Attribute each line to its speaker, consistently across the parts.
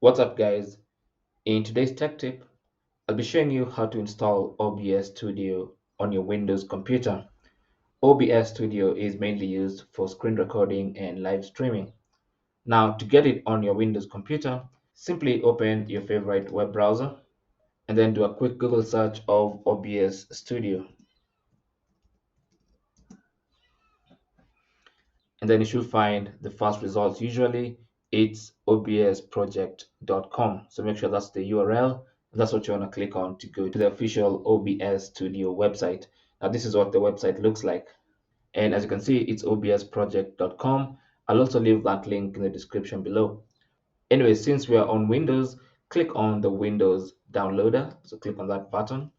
Speaker 1: What's up, guys? In today's tech tip, I'll be showing you how to install OBS Studio on your Windows computer. OBS Studio is mainly used for screen recording and live streaming. Now, to get it on your Windows computer, simply open your favorite web browser and then do a quick Google search of OBS Studio. And then you should find the first results. Usually it's obsproject.com. So make sure that's the URL. And that's what you want to click on to go to the official OBS Studio website. Now this is what the website looks like. And as you can see, it's obsproject.com. I'll also leave that link in the description below. Anyway, since we are on Windows, click on the Windows downloader. So click on that button.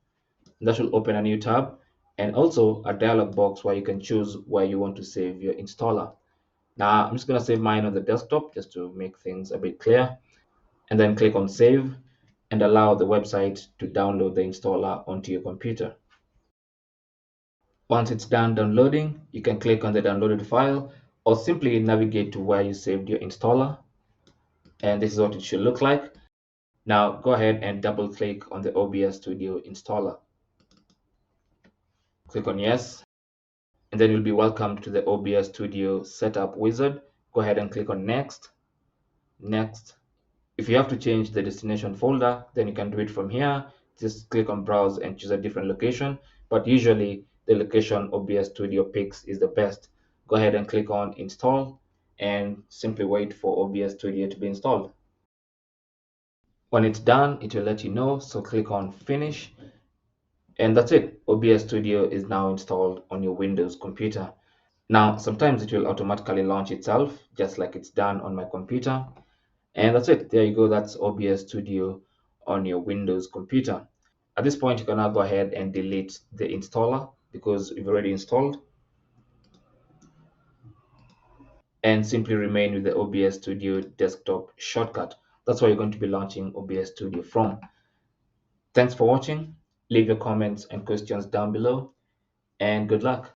Speaker 1: And that should open a new tab and also a dialog box where you can choose where you want to save your installer. Now, I'm just going to save mine on the desktop just to make things a bit clear. And then click on Save and allow the website to download the installer onto your computer. Once it's done downloading, you can click on the downloaded file or simply navigate to where you saved your installer. And this is what it should look like. Now, go ahead and double click on the OBS Studio installer. Click on Yes, and then you'll be welcomed to the OBS Studio setup wizard. Go ahead and click on Next, Next. If you have to change the destination folder, then you can do it from here. Just click on Browse and choose a different location. But usually the location OBS Studio picks is the best. Go ahead and click on Install and simply wait for OBS Studio to be installed. When it's done, it will let you know. So click on Finish. And that's it. OBS Studio is now installed on your Windows computer. Now, sometimes it will automatically launch itself, just like it's done on my computer. And that's it. There you go. That's OBS Studio on your Windows computer. At this point, you can now go ahead and delete the installer because you've already installed and simply remain with the OBS Studio desktop shortcut. That's where you're going to be launching OBS Studio from. Thanks for watching. Leave your comments and questions down below and good luck.